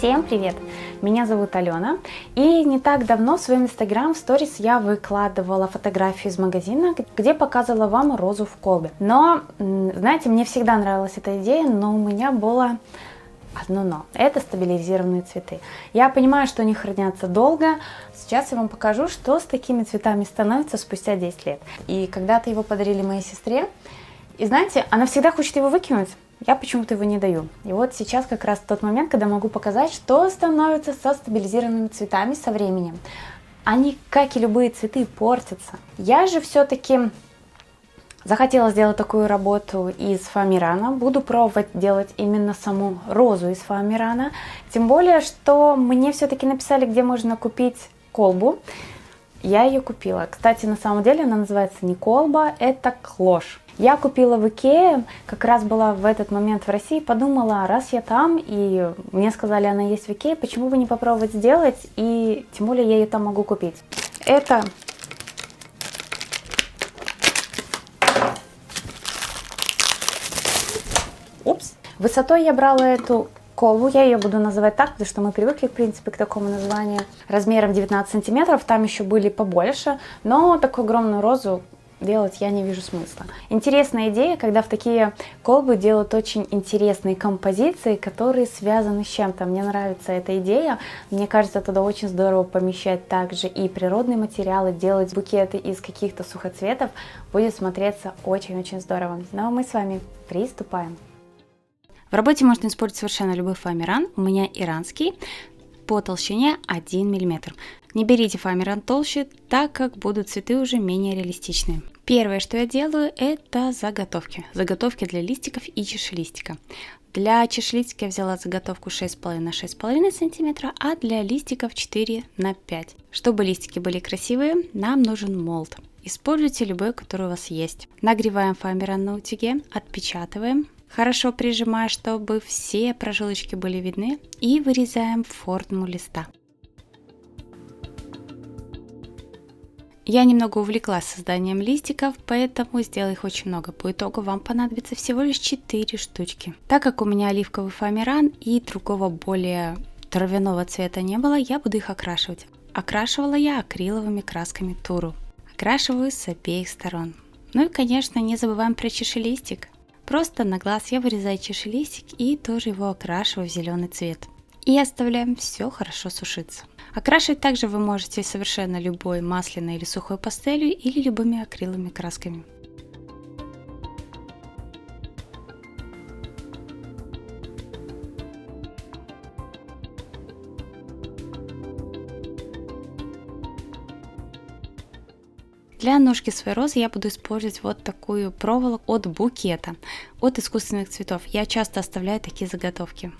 Всем привет! Меня зовут Алена, и не так давно в своем инстаграм в сторис я выкладывала фотографию из магазина, где показывала вам розу в колбе. Но, знаете, мне всегда нравилась эта идея, но у меня было одно но. Это стабилизированные цветы. Я понимаю, что они хранятся долго. Сейчас я вам покажу, что с такими цветами становится спустя 10 лет. И когда-то его подарили моей сестре, и знаете, она всегда хочет его выкинуть. Я почему-то его не даю. И вот сейчас как раз тот момент, когда могу показать, что становится со стабилизированными цветами со временем. Они, как и любые цветы, портятся. Я же все-таки захотела сделать такую работу из фоамирана. Буду пробовать делать именно саму розу из фоамирана. Тем более, что мне все-таки написали, где можно купить колбу. Я ее купила. Кстати, на самом деле она называется не колба, это клош. Я купила в Икее, как раз была в этот момент в России, подумала, раз я там, и мне сказали, она есть в Икее, почему бы не попробовать сделать, и тем более я ее там могу купить. Это высотой я брала эту колбу, я ее буду называть так, потому что мы привыкли, в принципе, к такому названию. Размером 19 сантиметров, там еще были побольше, но такую огромную розу делать я не вижу смысла. Интересная идея, когда в такие колбы делают очень интересные композиции, которые связаны с чем-то. Мне нравится эта идея. Мне кажется, туда очень здорово помещать также и природные материалы, делать букеты из каких-то сухоцветов. Будет смотреться очень-очень здорово. Ну а мы с вами приступаем. В работе можно использовать совершенно любой фоамиран. У меня иранский по толщине 1 мм. Не берите фоамиран толще, так как будут цветы уже менее реалистичные. Первое, что я делаю, это заготовки. Заготовки для листиков и чашелистика. Для чашелистика я взяла заготовку 6,5 на 6,5 см, а для листиков 4 на 5. Чтобы листики были красивые, нам нужен молд. Используйте любой, который у вас есть. Нагреваем фоамиран на утюге, отпечатываем. Хорошо прижимая, чтобы все прожилочки были видны, и вырезаем форму листа. Я немного увлеклась созданием листиков, поэтому сделала их очень много. По итогу вам понадобится всего лишь 4 штучки. Так как у меня оливковый фоамиран и другого более травяного цвета не было, я буду их окрашивать. Окрашивала я акриловыми красками Туру. Окрашиваю с обеих сторон. Ну и, конечно, не забываем про чашелистик. Просто на глаз я вырезаю чашелистик и тоже его окрашиваю в зеленый цвет. И оставляем все хорошо сушиться. Окрашивать также вы можете совершенно любой масляной или сухой пастелью или любыми акриловыми красками. Для ножки своей розы я буду использовать вот такую проволоку от букета, от искусственных цветов. Я часто оставляю такие заготовки.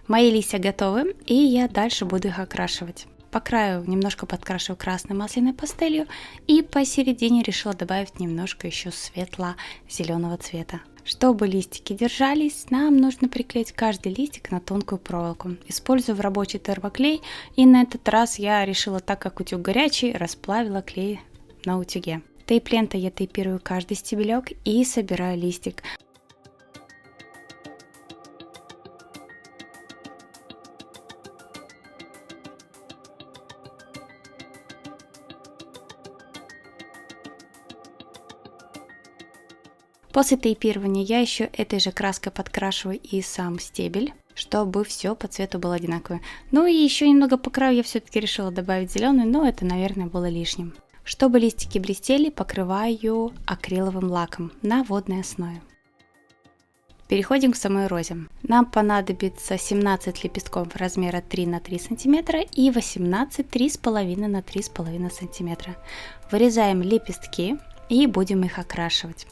Мои листья готовы, и я дальше буду их окрашивать. По краю немножко подкрашиваю красной масляной пастелью, и посередине решила добавить немножко еще светло-зеленого цвета. Чтобы листики держались, нам нужно приклеить каждый листик на тонкую проволоку. Использую в рабочий термоклей, и на этот раз я решила, так как утюг горячий, расплавила клей на утюге. Тейп-лентой я тейпирую каждый стебелек и собираю листик. После тейпирования я еще этой же краской подкрашиваю и сам стебель, чтобы все по цвету было одинаковое. Ну и еще немного по краю я все-таки решила добавить зеленый, но это, наверное, было лишним. Чтобы листики блестели, покрываю акриловым лаком на водной основе. Переходим к самой розе. Нам понадобится 17 лепестков размера 3 на 3 см и 18 3,5 на 3,5 см. Вырезаем лепестки и будем их окрашивать.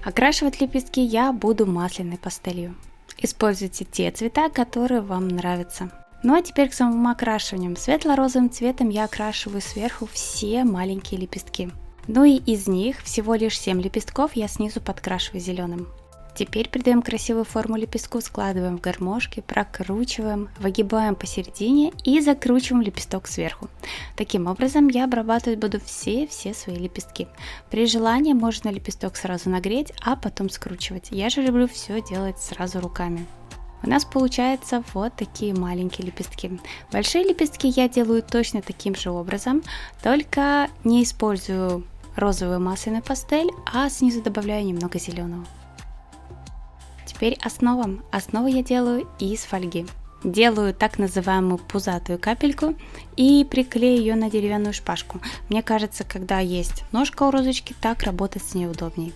Окрашивать лепестки я буду масляной пастелью. Используйте те цвета, которые вам нравятся. Ну а теперь к самому окрашиванию. Светло-розовым цветом я окрашиваю сверху все маленькие лепестки. Ну и из них всего лишь 7 лепестков я снизу подкрашиваю зеленым. Теперь придаем красивую форму лепестку, складываем в гармошки, прокручиваем, выгибаем посередине и закручиваем лепесток сверху. Таким образом я обрабатывать буду все свои лепестки. При желании можно лепесток сразу нагреть, а потом скручивать. Я же люблю все делать сразу руками. У нас получается вот такие маленькие лепестки. Большие лепестки я делаю точно таким же образом, только не использую розовую масляную пастель, а снизу добавляю немного зеленого. Теперь основа. Основу я делаю из фольги. Делаю так называемую пузатую капельку и приклею ее на деревянную шпажку. Мне кажется, когда есть ножка у розочки, так работать с ней удобней.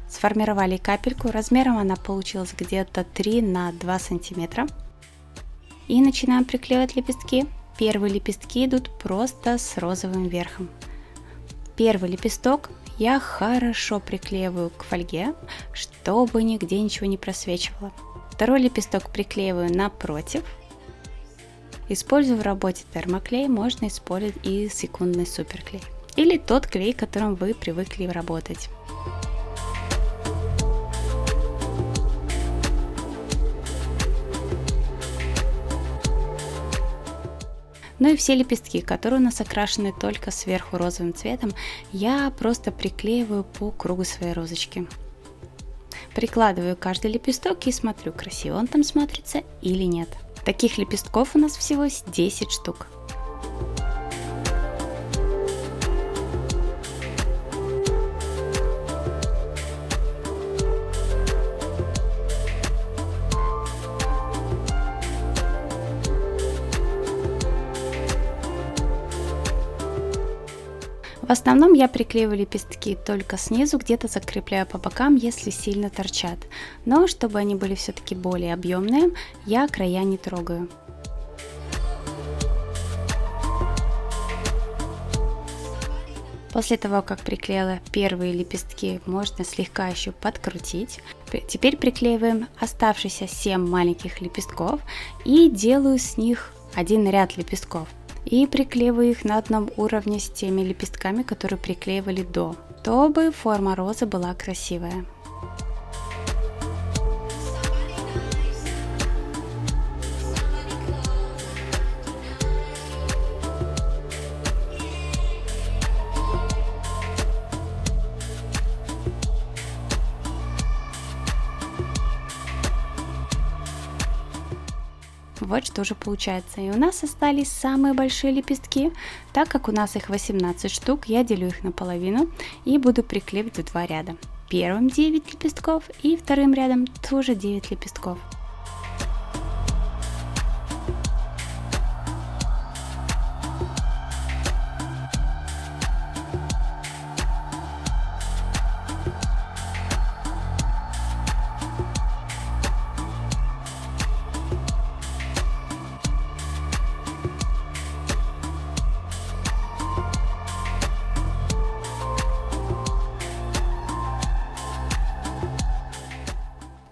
Сформировали капельку, размером она получилась где-то 3 на 2 сантиметра. И начинаем приклеивать лепестки. Первые лепестки идут просто с розовым верхом. Первый лепесток я хорошо приклеиваю к фольге, чтобы нигде ничего не просвечивало. Второй лепесток приклеиваю напротив. Использую в работе термоклей, можно использовать и секундный суперклей. Или тот клей, которым вы привыкли работать. Ну и все лепестки, которые у нас окрашены только сверху розовым цветом, я просто приклеиваю по кругу своей розочки. Прикладываю каждый лепесток и смотрю, красиво он там смотрится или нет. Таких лепестков у нас всего 10 штук. В основном я приклеиваю лепестки только снизу, где-то закрепляю по бокам, если сильно торчат. Но чтобы они были все-таки более объемные, я края не трогаю. После того, как приклеила первые лепестки, можно слегка еще подкрутить. Теперь приклеиваем оставшиеся 7 маленьких лепестков и делаю с них один ряд лепестков. И приклеиваю их на одном уровне с теми лепестками, которые приклеивали до, чтобы форма розы была красивая. Вот что же получается. И у нас остались самые большие лепестки. Так как у нас их 18 штук, я делю их наполовину и буду приклеивать в 2 ряда. Первым 9 лепестков и вторым рядом тоже 9 лепестков.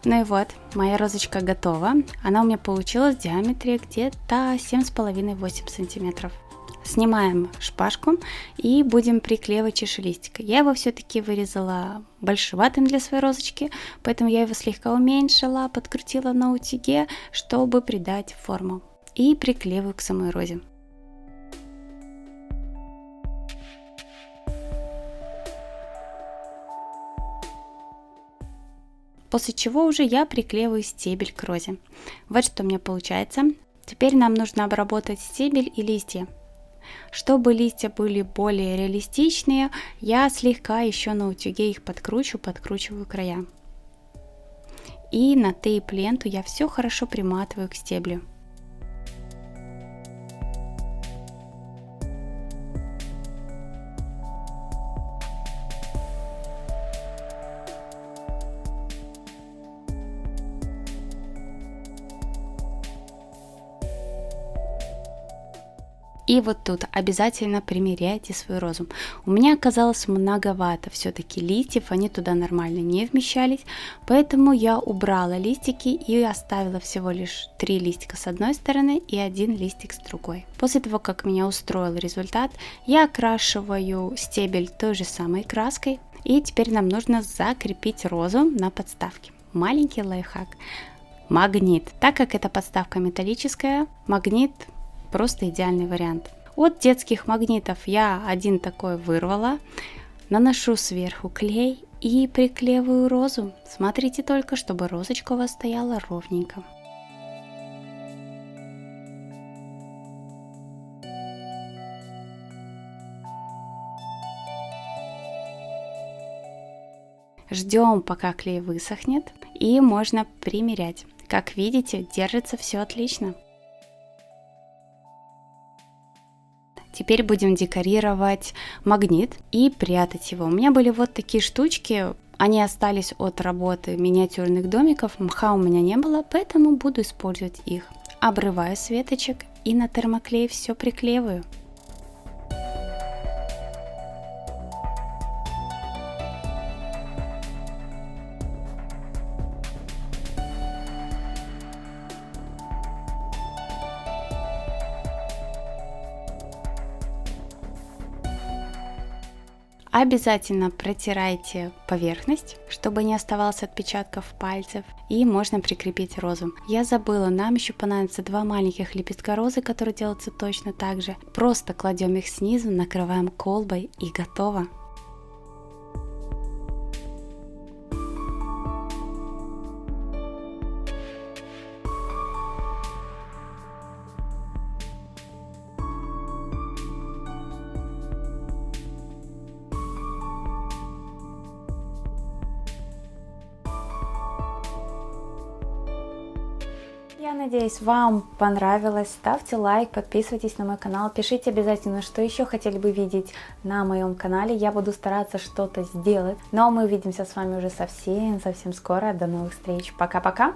Ну и вот, моя розочка готова. Она у меня получилась в диаметре где-то 7,5-8 сантиметров. Снимаем шпажку и будем приклеивать чашелистик. Я его все-таки вырезала большеватым для своей розочки, поэтому я его слегка уменьшила, подкрутила на утюге, чтобы придать форму. И приклеиваю к самой розе. После чего уже я приклеиваю стебель к розе. Вот что у меня получается. Теперь нам нужно обработать стебель и листья. Чтобы листья были более реалистичные, я слегка еще на утюге их подкручиваю края. И на тейп-ленту я все хорошо приматываю к стеблю. И вот тут обязательно примеряйте свою розу. У меня оказалось многовато все-таки листьев, они туда нормально не вмещались, поэтому я убрала листики и оставила всего лишь 3 листика с одной стороны и 1 листик с другой. После того, как меня устроил результат, я окрашиваю стебель той же самой краской, и теперь нам нужно закрепить розу на подставке. Маленький лайфхак. Магнит. Так как эта подставка металлическая, магнит просто идеальный вариант. От детских магнитов я один такой вырвала, Наношу сверху клей и приклеиваю розу. Смотрите только, чтобы розочка у вас стояла ровненько. Ждем, пока клей высохнет, и можно примерять. Как видите, держится все отлично. Теперь будем декорировать магнит и прятать его. У меня были вот такие штучки, они остались от работы миниатюрных домиков, мха у меня не было, поэтому буду использовать их. Обрываю с веточек и на термоклей все приклеиваю. Обязательно протирайте поверхность, чтобы не оставалось отпечатков пальцев, и можно прикрепить розу. Я забыла, нам еще понадобится 2 маленьких лепестка розы, которые делаются точно так же. Просто кладем их снизу, накрываем колбой и готово. Я надеюсь, вам понравилось. Ставьте лайк, подписывайтесь на мой канал, пишите обязательно, что еще хотели бы видеть на моем канале. Я буду стараться что-то сделать. Ну а мы увидимся с вами уже совсем скоро. До новых встреч. Пока-пока.